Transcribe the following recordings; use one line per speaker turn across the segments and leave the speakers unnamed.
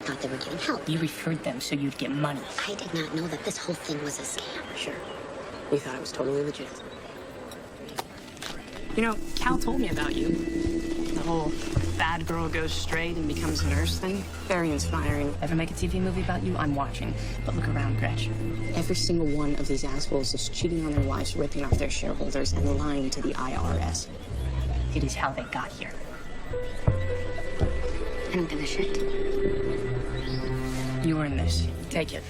Thought they were giving help.
You referred them so you'd get money.
I did not know that this whole thing was a scam.
Sure. You thought it was totally legit. You know, Cal told me about you. The whole bad girl goes straight and becomes a nurse thing. Very inspiring. Ever make a TV movie about you? I'm watching. But look around, Gretch. Every single one of these assholes is cheating on their wives, ripping off their shareholders, and lying to the IRS. It is how they got here.
I don't give a shit.
You earned this. Take it.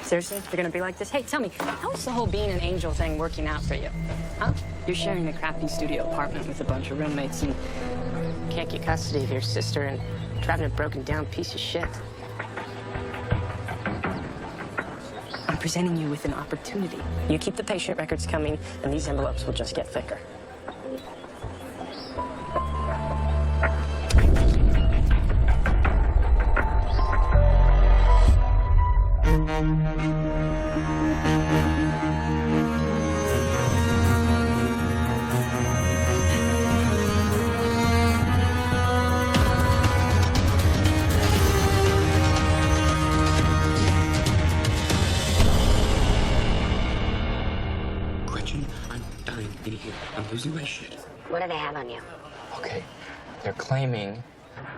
Seriously? You're gonna be like this? Hey, tell me, how's the whole being an angel thing working out for you? Huh? You're sharing a crappy studio apartment with a bunch of roommates and can't get custody of your sister and driving a broken down piece of shit. I'm presenting you with an opportunity. You keep the patient records coming and these envelopes will just get thicker.
Gretchen, I'm dying in here. I'm losing my shit.
What do they have on you?
Okay, they're claiming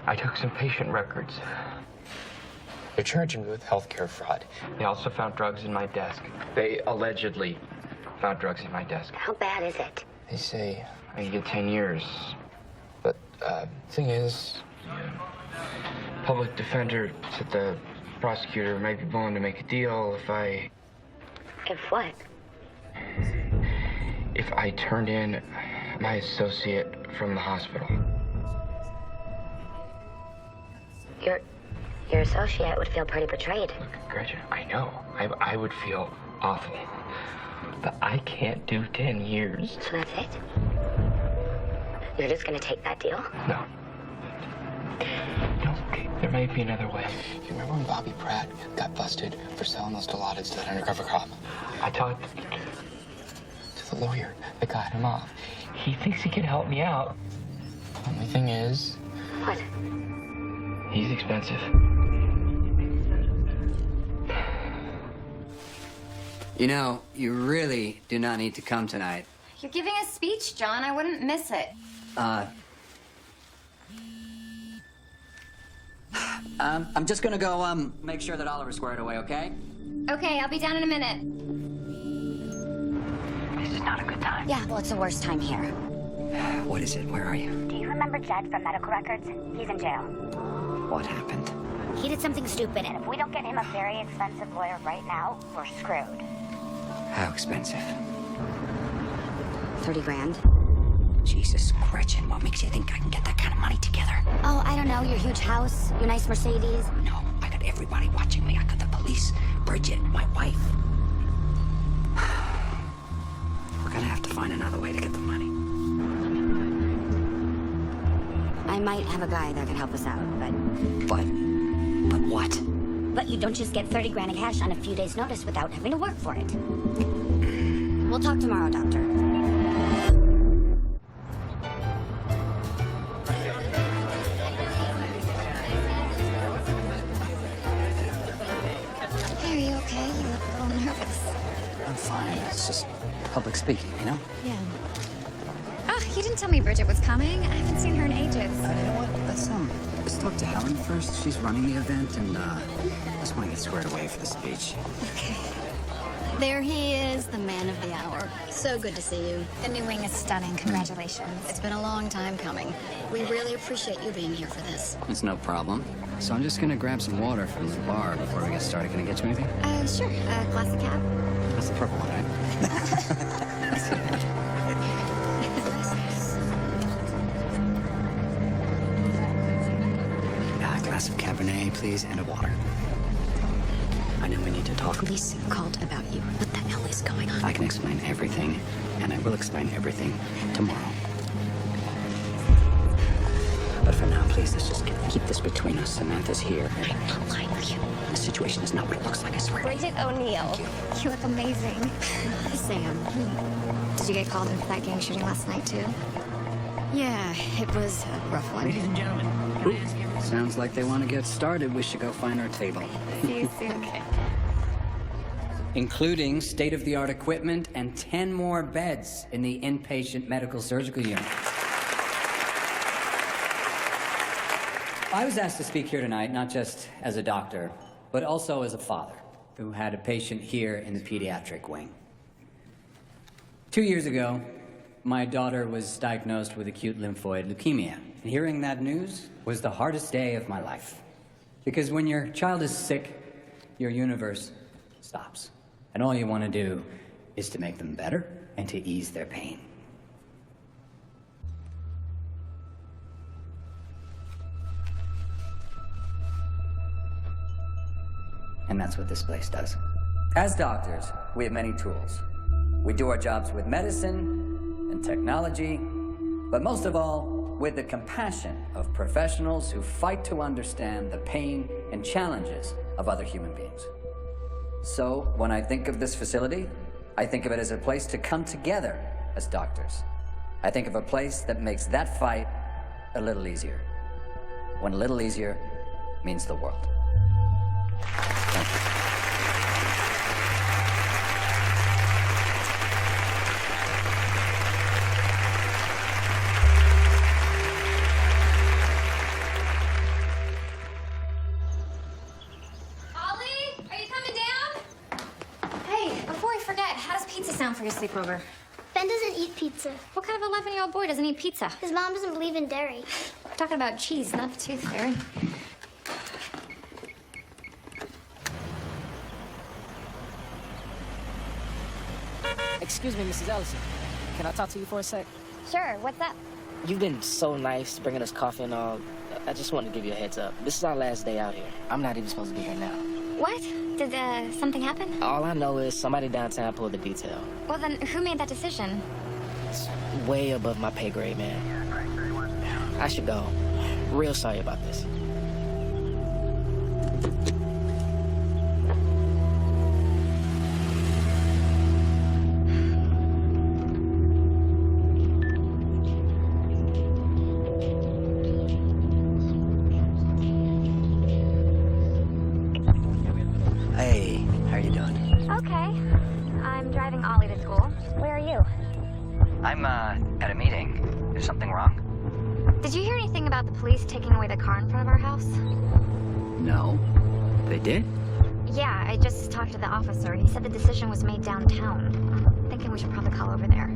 I took some patient records. They're charging me with healthcare fraud. They also found drugs in my desk. They allegedly found drugs in my desk.
How bad is it?
They say I can get 10 years. But, thing is, public defender said the prosecutor might be willing to make a deal if I...
If what?
If I turned in my associate from the hospital.
Your associate would feel pretty betrayed.
Look, Gretchen, I know. I would feel awful. But I can't do 10 years.
So that's it? You're just gonna take that deal?
No. No, okay, there might be another way. You remember when Bobby Pratt got busted for selling those Dilaudid to that undercover cop? I talked to the lawyer that got him off. He thinks he can help me out. Only thing is...
What?
He's expensive.
You know, you really do not need to come tonight.
You're giving a speech, John. I wouldn't miss it.
I'm just gonna go, make sure that Oliver's squared away, okay?
Okay, I'll be down in a minute.
This is not a good time.
Yeah, well, it's the worst time here.
What is it? Where are you?
Do you remember Jed from medical records? He's in jail.
What happened?
He did something stupid, and if we don't get him a very expensive lawyer right now, we're screwed.
How expensive?
30 grand.
Jesus, Gretchen, what makes you think I can get that kind of money together?
Oh, I don't know, your huge house, your nice Mercedes.
No, I got everybody watching me. I got the police, Bridget, my wife. We're gonna have to find another way to get the money.
I might have a guy that can help us out, but
what?
But you don't just get 30 grand in cash on a few days' notice without having to work for it. We'll talk tomorrow, Doctor.
Are you okay? You look a little nervous.
I'm fine. It's just public speaking, you know?
Yeah. Oh, you didn't tell me Bridget was coming. I haven't seen her in ages.
You know what? Let's talk to Helen first. She's running the event, and, I just want to get squared away for the speech.
Okay. There he is, the man of the hour. So good to see you. The new wing is stunning. Congratulations. It's been a long time coming. We really appreciate you being here for this.
It's no problem. So I'm just gonna grab some water from the bar before we get started. Can I get you anything?
Sure. A classic cab.
That's the purple one, right? A glass of Cabernet, please, and a water. I know we need to talk.
Police called about you. What the hell is going on?
I can explain everything, and I will explain everything tomorrow. But for now, please, let's just keep this between us. Samantha's here.
I'm not lying to you.
The situation is not what it looks like, I swear.
Bridget O'Neill. You look amazing.
Sam.
Did you get called into that gang shooting last night, too?
Yeah, it was a rough one.
Ladies and gentlemen, can I ask everyone
Sounds like they want to get started. We should go find our table.
See you soon. Okay.
Including state-of-the-art equipment and 10 more beds in the inpatient medical surgical unit. I was asked to speak here tonight, not just as a doctor, but also as a father who had a patient here in the pediatric wing. 2 years ago, my daughter was diagnosed with acute lymphoid leukemia. And hearing that news was the hardest day of my life. Because when your child is sick, your universe stops. And all you want to do is to make them better and to ease their pain. And that's what this place does. As doctors, we have many tools. We do our jobs with medicine and technology, but most of all, with the compassion of professionals who fight to understand the pain and challenges of other human beings. So, when I think of this facility, I think of it as a place to come together as doctors. I think of a place that makes that fight a little easier. When a little easier means the world. Thank you.
For your sleepover.
Ben doesn't eat pizza.
What kind of 11-year-old boy doesn't eat pizza?
His mom doesn't believe in dairy.
We're talking about cheese, not the tooth fairy.
Excuse me, Mrs. Ellison. Can I talk to you for a sec?
Sure, what's up?
You've been so nice bringing us coffee and all. I just wanted to give you a heads up. This is our last day out here. I'm not even supposed to be here now.
What? Did something happen?
All I know is somebody downtown pulled the detail.
Well, then who made that decision?
It's way above my pay grade, man. I should go. Real sorry about this.
At a meeting. Is something wrong?
Did you hear anything about the police taking away the car in front of our house?
No. They did?
Yeah, I just talked to the officer. He said the decision was made downtown. I'm thinking we should probably call over there.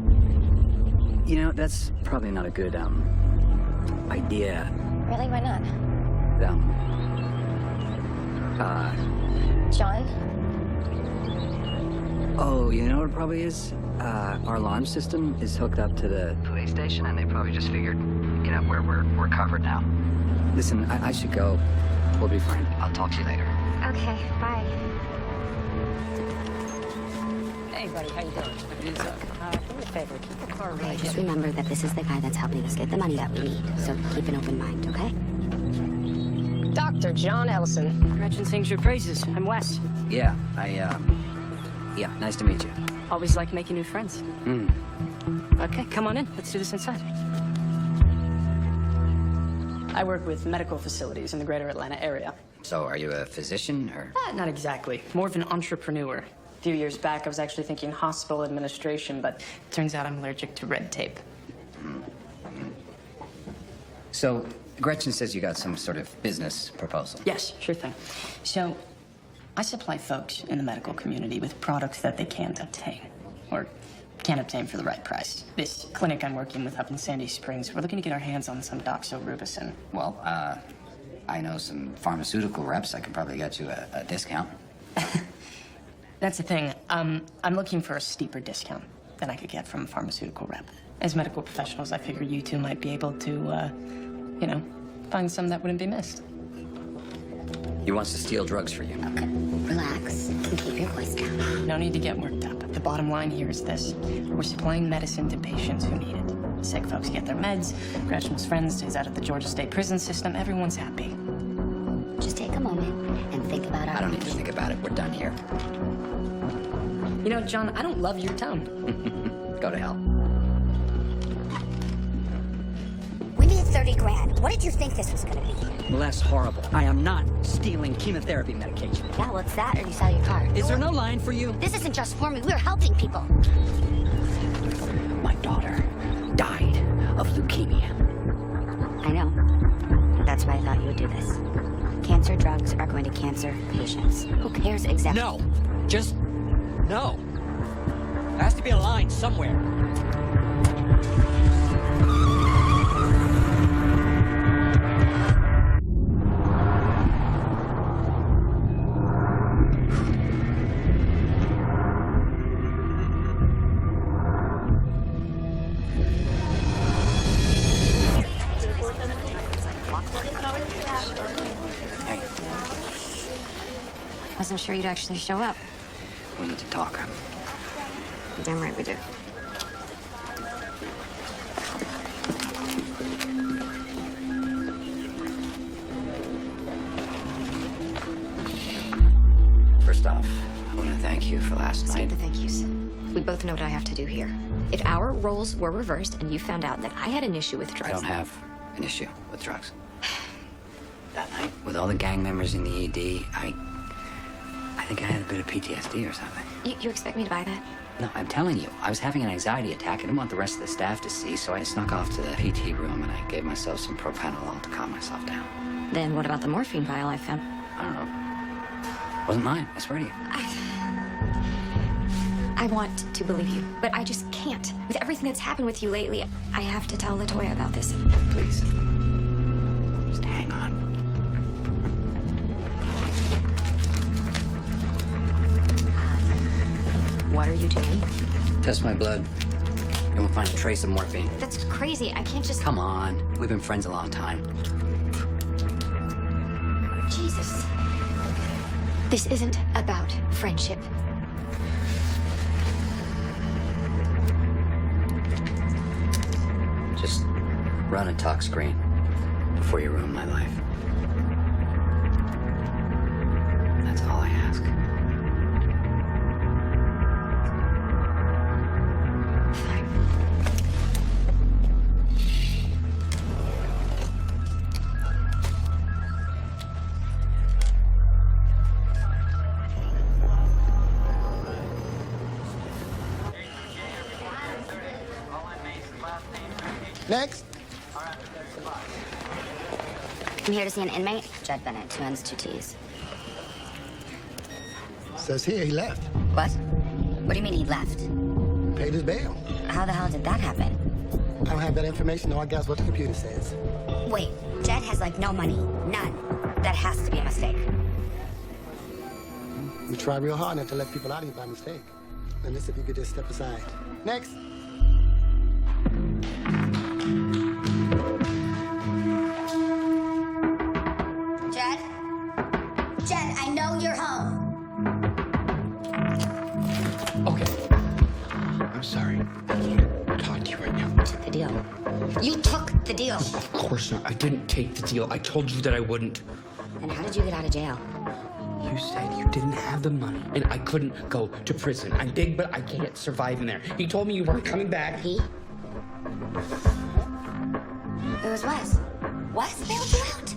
You know, that's probably not a good, idea.
Really? Why not? John?
Oh, you know what it probably is? Our alarm system is hooked up to the police station, and they probably just figured, you know, we're covered now. Listen, I should go. We'll be fine. I'll talk to you later.
Okay, bye.
Hey, buddy, how you doing? Do me a favor, keep the car
Okay,
right
just
here.
remember that this is the guy that's helping us get the money that we need. So keep an open mind, okay?
Dr. John Ellison. Gretchen sings your praises. I'm Wes.
Yeah, yeah, nice to meet you.
Always like making new friends.
Hmm.
Okay, come on in. Let's do this inside. I work with medical facilities in the greater Atlanta area.
So, are you a physician, or?
Not exactly. More of an entrepreneur. A few years back, I was actually thinking hospital administration, but it turns out I'm allergic to red tape.
So, Gretchen says you got some sort of business proposal.
Yes, sure thing. So, I supply folks in the medical community with products that they can't obtain, or can't obtain for the right price. This clinic I'm working with up in Sandy Springs, we're looking to get our hands on some doxorubicin.
Well, I know some pharmaceutical reps. I can probably get you a discount.
That's the thing. I'm looking for a steeper discount than I could get from a pharmaceutical rep. As medical professionals, I figure you two might be able to, find some that wouldn't be missed.
He wants to steal drugs for you.
Okay, relax and keep your voice down.
No need to get worked up. The bottom line here is this. We're supplying medicine to patients who need it. Sick folks get their meds. Gretchen's friend stays out of the Georgia State prison system. Everyone's happy.
Just take a moment and think about our
I don't need to think about it. We're done here.
You know, John, I don't love your tone.
Go to hell.
When did
30 grand. What did you think this was gonna be?
Well, that's horrible. I am not stealing chemotherapy medication.
Yeah, well, it's that or you sell your car.
Is there no line for you?
This isn't just for me. We're helping people.
My daughter died of leukemia.
I know. That's why I thought you would do this. Cancer drugs are going to cancer patients. Who cares exactly?
No. Just no. There has to be a line somewhere. Hey,
Wasn't sure you'd actually show up.
we need to talk.
Damn right we do.
First off, I want to thank you for last
Save
night.
the thank yous. We both know what I have to do here. If our roles were reversed and you found out that I had an issue with
I
drugs...
don't have an issue with drugs. That night, with all the gang members in the ED, I think I had a bit of PTSD or something.
You expect me to buy that?
No, I'm telling you, I was having an anxiety attack. I didn't want the rest of the staff to see, so I snuck off to the PT room and I gave myself some propranolol to calm myself down.
Then what about the morphine vial I found?
I don't know. Wasn't mine, I swear to you.
I want to believe you, but I just can't. With everything that's happened with you lately, I have to tell LaToya about this.
Please. Just hang on.
What are you doing?
Test my blood. You won't find a trace of morphine.
That's crazy. I can't just...
Come on. We've been friends a long time.
Jesus. This isn't about friendship.
Just run a talk screen before you ruin my life. That's all I ask.
Fine.
Next.
I'm here to see an inmate, Jed Bennett, 2 N's, 2 T's.
Says here he left.
What? What do you mean he left?
Paid his bail.
How the hell did that happen?
I don't have that information. All I got is what the computer says.
Wait, Jed has like no money. None. That has to be a mistake.
We try real hard not to let people out of here by mistake. Unless if you could just step aside. Next.
Jed? Jed, I know you're home.
Okay. I'm sorry. I can't talk to you right now.
Took the deal. You took the deal.
Of course not. I didn't take the deal. I told you that I wouldn't.
And how did you get out of jail?
You said you didn't have the money, and I couldn't go to prison. I'm big, but I can't survive in there. He told me you weren't coming back.
He? It was Wes. Wes bailed you out?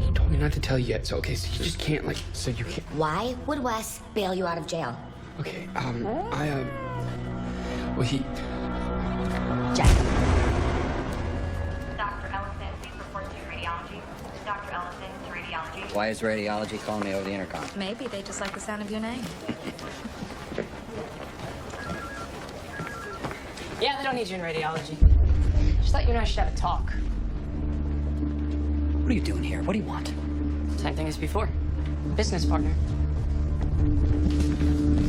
He told me not to tell you yet, so okay, so you just can't, like, so you can't.
Why would Wes bail you out of jail?
Okay, well, he.
Jed.
Dr. Ellison, please report to radiology. Dr. Ellison to radiology.
Why is radiology calling me over the intercom?
Maybe they just like the sound of your name.
Yeah, they don't need you in radiology. Just thought you and I should have a talk.
What are you doing here? What do you want?
Same thing as before. Business partner.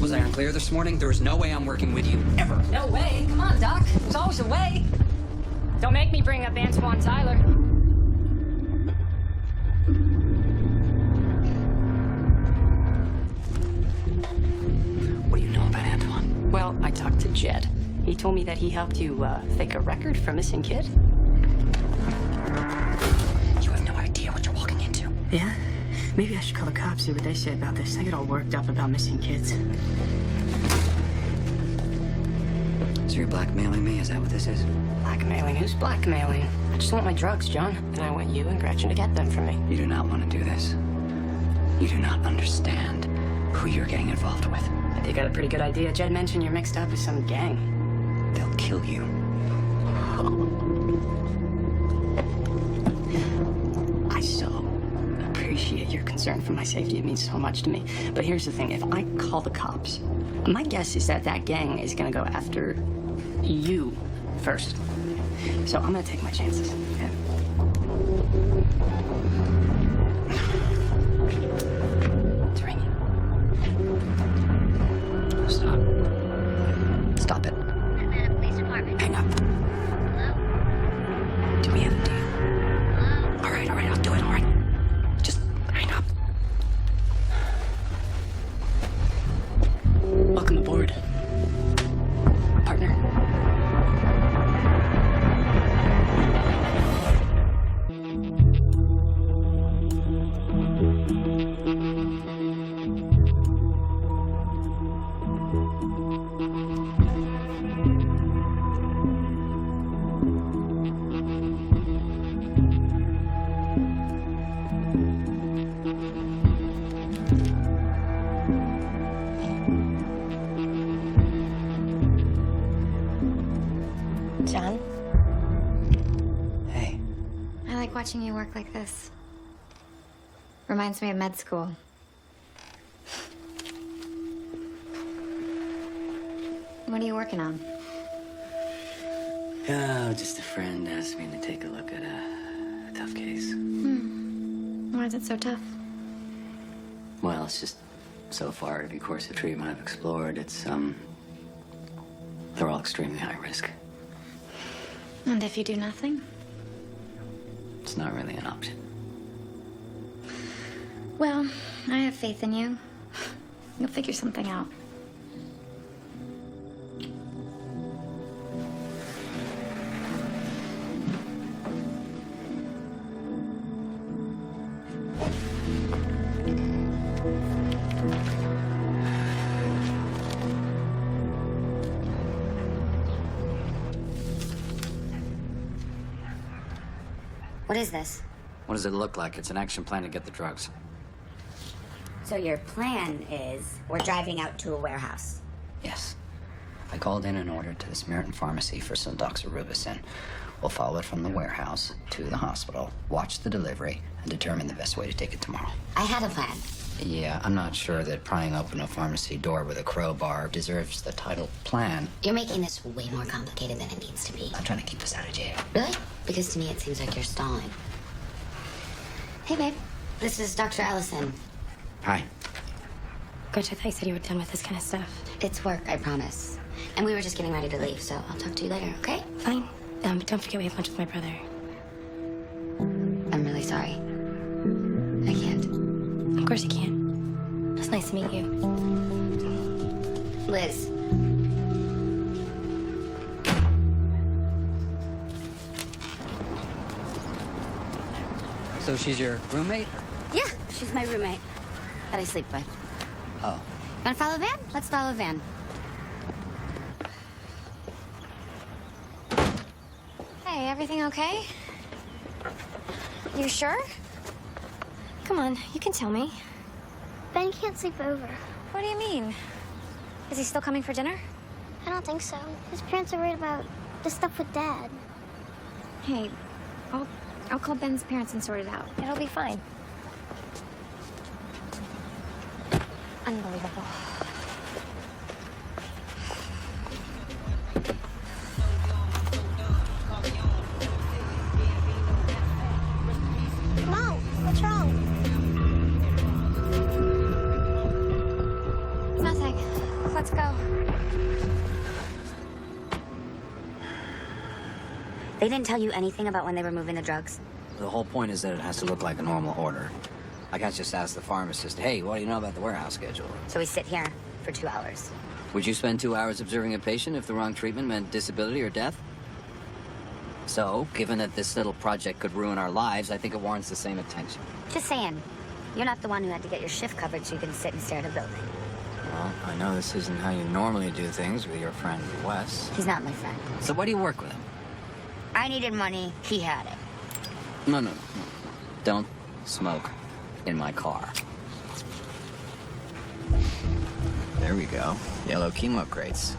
Was I unclear this morning? There is no way I'm working with you, ever.
No way. Come on, Doc. There's always a way. Don't make me bring up Antoine Tyler.
What do you know about Antoine?
Well, I talked to Jed. He told me that he helped you fake a record for missing kid.
You have no idea what you're walking into.
Yeah? Maybe I should call the cops, see what they say about this. I get all worked up about missing kids.
So you're blackmailing me? Is that what this is?
Blackmailing? Who's blackmailing? I just want my drugs, John. And I want you and Gretchen to get them for me.
You do not want to do this. You do not understand who you're getting involved with.
I think I got a pretty good idea. Jed mentioned you're mixed up with some gang.
They'll kill you.
I so appreciate your concern for my safety. It means so much to me. But here's the thing. If I call the cops, my guess is that that gang is going to go after you first. So I'm going to take my chances. Okay? It's ringing.
Stop. Stop it.
Atlanta Police Department.
Hang up.
Hello?
Do we have a deal?
Hello?
All right, I'll do it, all right. Just hang up.
Welcome aboard, partner.
John,
Hey,
I like watching you work like this. Reminds me of med school. What are you working on?
oh, just a friend asked me to take a look at a tough case.
Why is it so tough?
Well, it's just so far every course of treatment I've explored, they're all extremely high risk.
And if you do nothing?
It's not really an option.
Well, I have faith in you. You'll figure something out.
What is this?
What does it look like? It's an action plan to get the drugs.
So your plan is we're driving out to a warehouse.
Yes. I called in an order to the Samaritan Pharmacy for some doxorubicin. We'll follow it from the warehouse to the hospital, watch the delivery, and determine the best way to take it tomorrow.
I had a plan.
Yeah, I'm not sure that prying open a pharmacy door with a crowbar deserves the title plan.
You're making this way more complicated than it needs to be.
I'm trying to keep us out of jail.
Really? Because to me it seems like you're stalling. Hey, babe. This is Dr. Ellison.
Hi.
Gretch, I thought you said you were done with this kind of stuff.
It's work, I promise. And we were just getting ready to leave, so I'll talk to you later, okay?
Fine. But don't forget we have lunch with my brother.
I'm really sorry. I can't.
Of course you can. It's nice to meet you.
Liz.
So she's your roommate?
Yeah, she's my roommate that I sleep with.
Oh.
Wanna follow Van? Let's follow Van.
Hey, everything okay? You sure? Come on, you can tell me.
Ben can't sleep over.
What do you mean? Is he still coming for dinner?
I don't think so. His parents are worried about the stuff with Dad.
Hey, I'll call Ben's parents and sort it out. It'll be fine. Unbelievable.
Mom, what's wrong?
Nothing. Let's go.
They didn't tell you anything about when they were moving the drugs?
The whole point is that it has to look like a normal order. I can't just ask the pharmacist, hey, what do you know about the warehouse schedule?
So we sit here for 2 hours.
Would you spend 2 hours observing a patient if the wrong treatment meant disability or death? So, given that this little project could ruin our lives, I think it warrants the same attention.
Just saying. You're not the one who had to get your shift covered so you can sit and stare at a building.
Well, I know this isn't how you normally do things with your friend Wes.
He's not my friend.
So why do you work with him?
I I needed money. He had it.
No. Don't smoke in my car. There we go. Yellow chemo crates.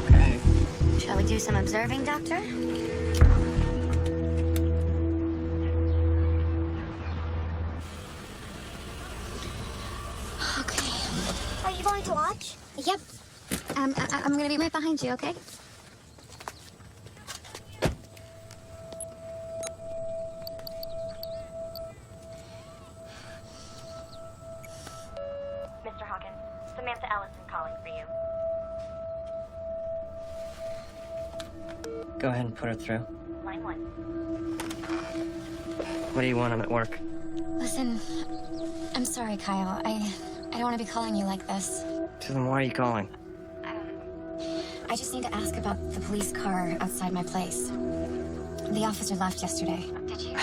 Okay.
Shall we do some observing, Doctor?
Okay.
Are you going to watch?
Yep. I'm gonna be right behind you, okay?
Mr. Hawkins, Samantha Ellison calling for you.
Go ahead and put her through.
Line 1.
What do you want? I'm at work.
Listen, I'm sorry, Kyle. I don't want to be calling you like this.
So then why are you calling?
I just need to ask about the police car outside my place. The officer left yesterday. Did you?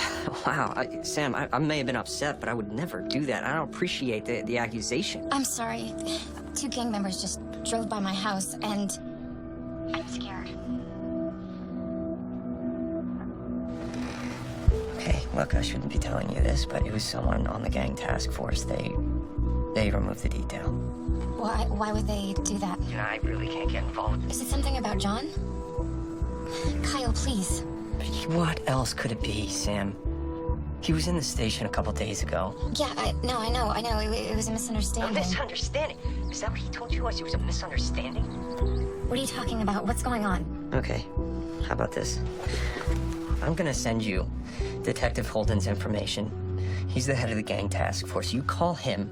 Wow, Sam, I may have been upset, but I would never do that. I don't appreciate the accusation.
I'm sorry. 2 gang members just drove by my house, and I'm scared.
Okay, look, I shouldn't be telling you this, but it was someone on the gang task force. They removed the detail.
Why would they do that?
You know, I really can't get involved.
Is it something about John? Kyle, please.
What else could it be, Sam? He was in the station a couple days ago.
Yeah, I know. It was a
A
misunderstanding.
misunderstanding? Is that what he told you? It was a misunderstanding?
What are you talking about? What's going on?
Okay, how about this? I'm gonna send you Detective Holden's information. He's the head of the gang task force. You call him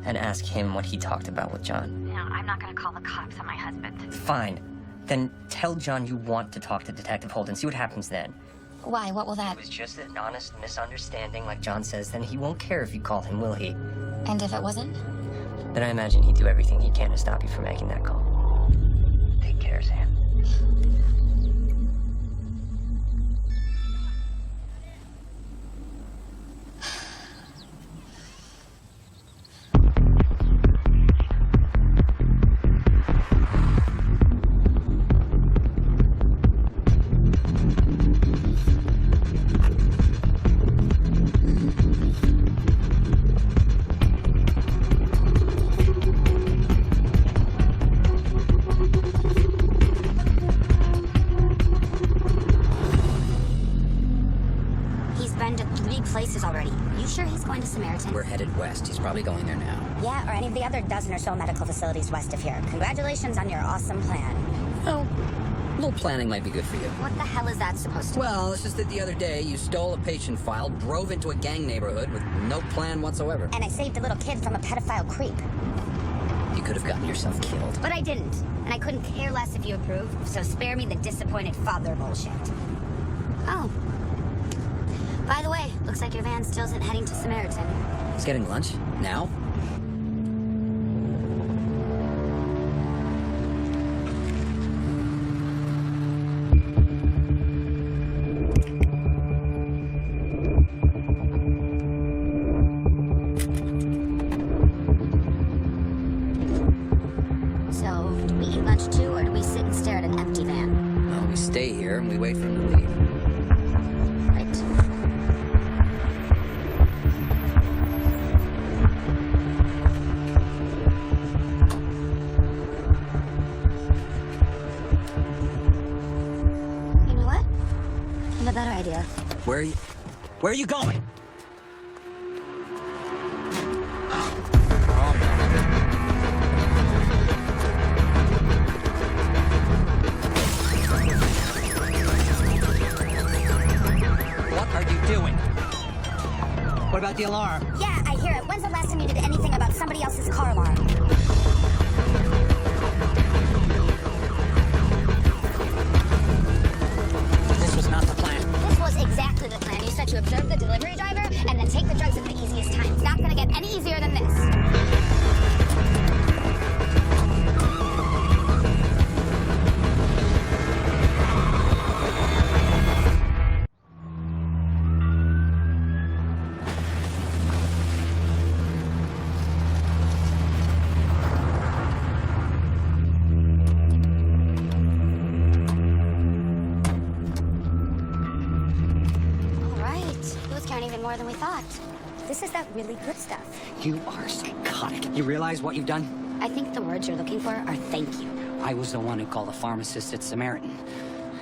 and ask him what he talked about with John.
No, I'm not gonna call the cops on my husband.
Fine. Then tell John you want to talk to Detective Holden. See what happens then.
Why? What will that?
It was just an honest misunderstanding, like John says. Then he won't care if you call him, will he?
And if it wasn't?
Then I imagine he'd do everything he can to stop you from making that call. Take care, Sam.
Places already. You sure he's going to Samaritan?
We're headed west. He's probably going there now.
Yeah, or any of the other dozen or so medical facilities west of here. Congratulations on your awesome plan.
Well, a little planning might be good for you.
What the hell is that supposed to be?
Well, it's just that the other day you stole a patient file, drove into a gang neighborhood with no plan whatsoever.
And I saved a little kid from a pedophile creep.
You could have gotten yourself killed.
But I didn't. And I couldn't care less if you approve, so spare me the disappointed father bullshit. Oh. By the way, looks like your van still isn't heading to Samaritan.
He's getting lunch? Now?
So, do we eat lunch too, or do we sit and stare at an empty van?
Well, we stay here and we wait for him to leave.
Better idea.
Where are you going? What are you doing? What about the alarm?
Yeah, I hear it. When's the last time you did anything about somebody else's car alarm? Exactly the plan. You said to observe the delivery driver and then take the drugs at the easiest time. It's not gonna get any easier than this. even more than we thought. This is that really good stuff.
You are psychotic. You realize what you've done?
I think the words you're looking for are thank you.
I was the one who called the pharmacist at Samaritan.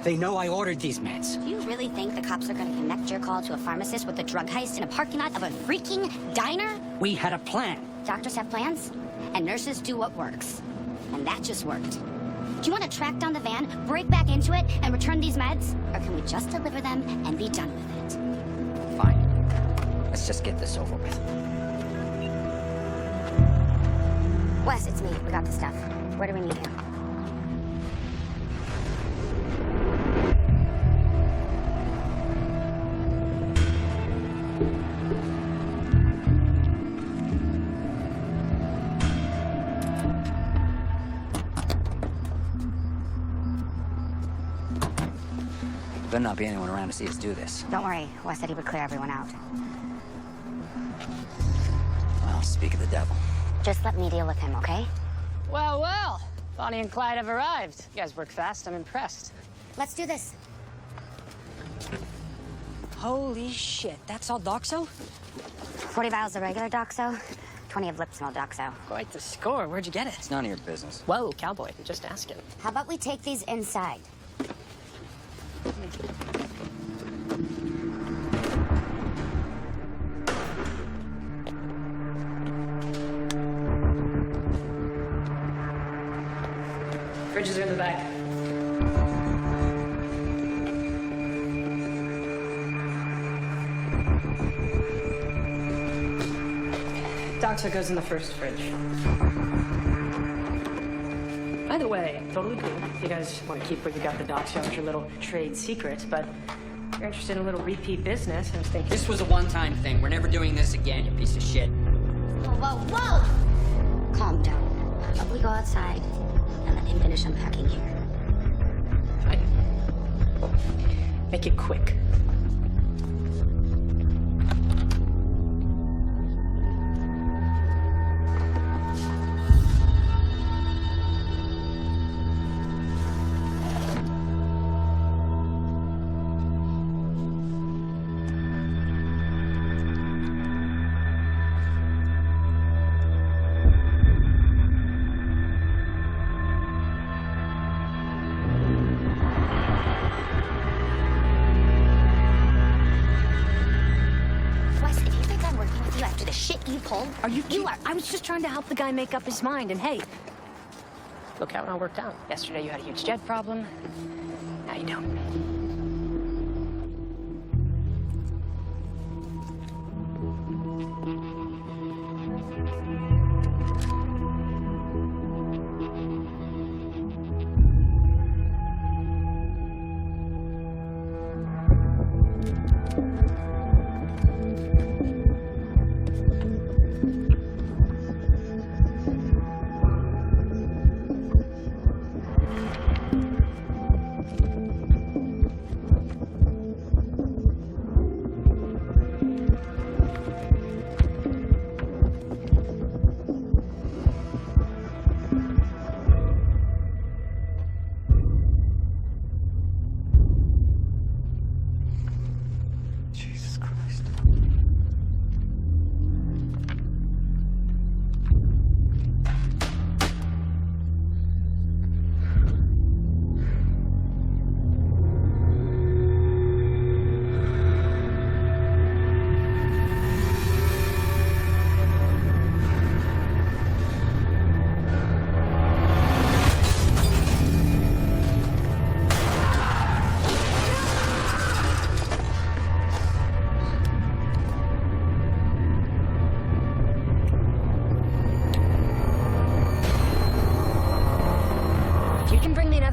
They know I ordered these meds.
Do you really think the cops are going to connect your call to a pharmacist with a drug heist in a parking lot of a freaking diner?
We had a plan.
Doctors have plans, and nurses do what works. And that just worked. Do you want to track down the van, break back into it, and return these meds? Or can we just deliver them and be done with it?
Fine. Let's just get this over with.
Wes, it's me. We got the stuff. Where do we need you?
Better not be anyone around to see us do this.
Don't worry. Wes said he would clear everyone out.
Well, speak of the devil.
Just let me deal with him, okay?
Well, well. Bonnie and Clyde have arrived. You guys work fast. I'm impressed.
Let's do this.
Holy shit, that's all Doxo?
40 vials of regular Doxo, 20 of lip smell Doxo.
Quite the score. Where'd you get it?
It's none of your business.
Whoa, cowboy. Just asking.
How about we take these inside?
Fridges are in the back. Doxo goes in the first fridge. By the way, totally cool. If you guys want to keep where you got the Doxo, it's your little trade secret, but if you're interested in a little repeat business, I was thinking...
This was a one-time thing. We're never doing this again, you piece of shit.
Whoa, whoa, whoa! Calm down. How about we go outside and let him finish unpacking here?
Make it quick.
Are you kidding?
I was just trying to help the guy make up his mind, and hey, look how it all worked out. Yesterday you had a huge jet problem. Now you don't.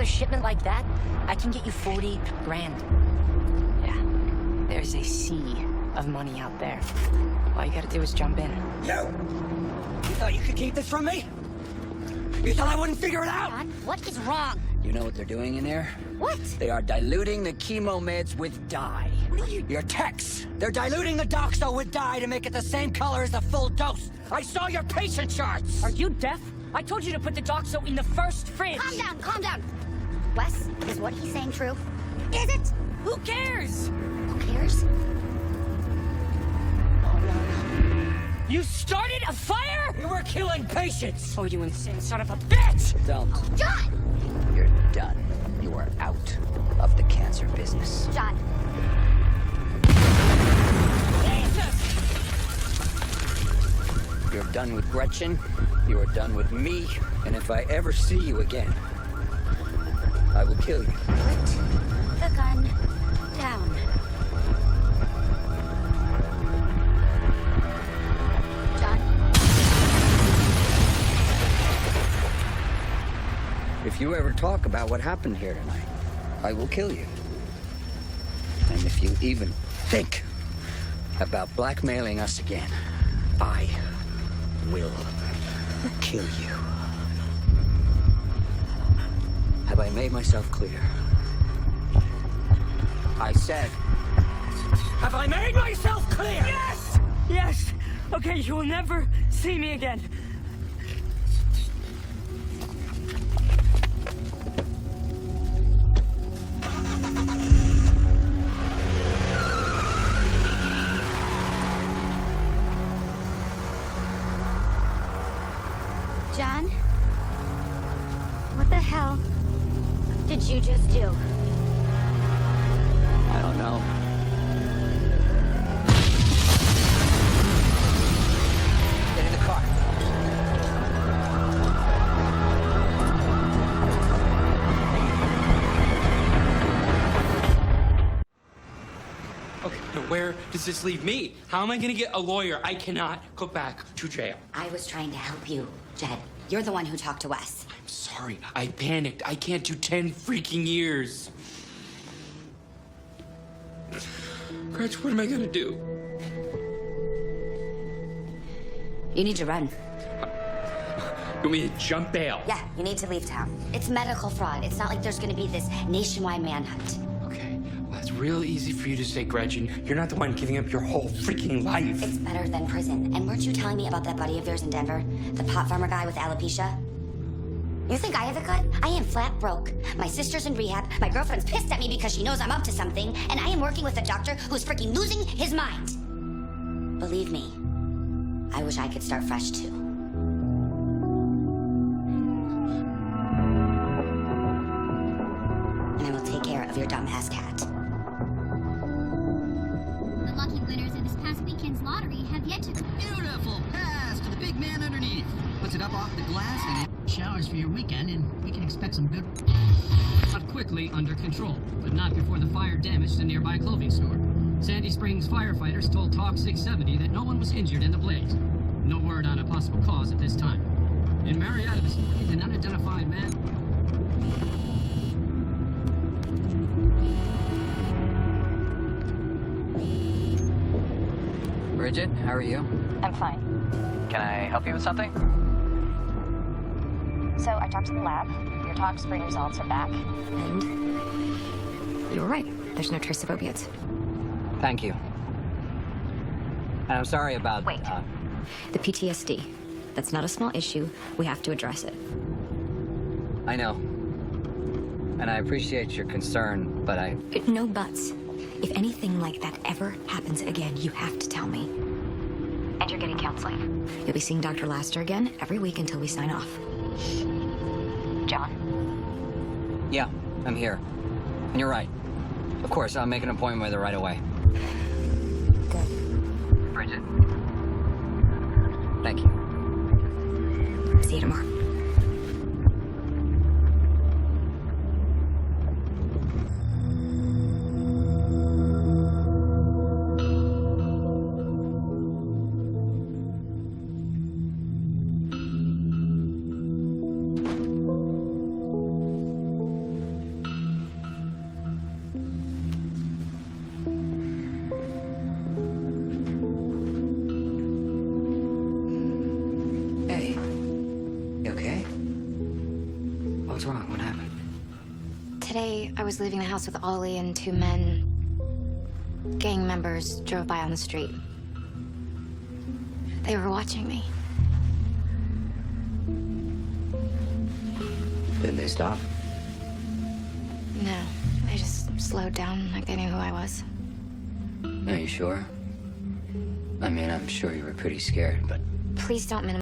Shipment like that, I can get you 40 grand. Yeah, there's a sea of money out there. All you gotta do is jump in.
You thought you could keep this from me? You thought I wouldn't figure it out?
John, what is wrong?
You know what they're doing in there?
What?
They are diluting the chemo meds with dye.
What are you...
Your techs. They're diluting the Doxo with dye to make it the same color as the full dose. I saw your patient charts.
Are you deaf? I told you to put the Doxo in the first fridge.
Calm down, calm down. Wes, is what he's saying true? Is it?
Who cares?
Who cares?
You started a fire? You were killing patients! Oh, you insane son of a bitch!
Don't.
John!
You're done. You are out of the cancer business.
John.
You're done with Gretchen. You are done with me. And if I ever see you again, I will kill you.
Put the gun down. John.
If you ever talk about what happened here tonight, I will kill you. And if you even think about blackmailing us again, I will kill you. Have I made myself clear? I said...
Have I made myself clear? Yes! Yes! Okay, you will never see me again.
John? What the hell did you just do?
I don't know. Get in the car.
Okay, now where does this leave me? How am I gonna get a lawyer? I cannot go back to jail.
I was trying to help you, Jed. You're the one who talked to Wes.
I'm sorry, I panicked. I can't do 10 freaking years. Gretch, what am I gonna do?
You need to run.
You want me to jump bail?
Yeah, you need to leave town. It's medical fraud. It's not like there's gonna be this nationwide manhunt.
Okay, well, it's real easy for you to say, Gretchen. You're not the one giving up your whole freaking life.
It's better than prison. And weren't you telling me about that buddy of yours in Denver? The pot farmer guy with alopecia? You think I have it good? I am flat broke. My sister's in rehab, my girlfriend's pissed at me because she knows I'm up to something, and I am working with a doctor who's freaking losing his mind. Believe me, I wish I could start fresh too. And I will take care of your dumbass cat.
The lucky winners in this past weekend's lottery have yet to...
Beautiful pass to the big man underneath. Puts it up off the glass and showers for your weekend, and we can expect some good...
Got quickly under control, but not before the fire damaged a nearby clothing store. Sandy Springs firefighters told Talk 670 that no one was injured in the blaze. No word on a possible cause at this time. In Marietta this morning, an unidentified man...
Bridget, how are you?
I'm fine.
Can I help you with something?
So I talked to the lab. Your Talk spring results are back.
And you were right. There's no trace of opiates.
Thank you. And I'm sorry about...
Wait. The PTSD. That's not a small issue. We have to address it.
I know. And I appreciate your concern, but I...
No buts. If anything like that ever happens again, you have to tell me.
And you're getting counseling.
You'll be seeing Dr. Laster again every week until we sign off.
John?
Yeah, I'm here. And you're right. Of course, I'll make an appointment with her right away.
Good.
Bridget. Thank you.
See you tomorrow.
What's wrong? What happened?
Today, I was leaving the house with Ollie and two men. Gang members drove by on the street. They were watching me.
Did they stop?
No, they just slowed down like they knew who I was.
Are you sure?
I mean, I'm sure you were pretty scared, but
Please don't minimize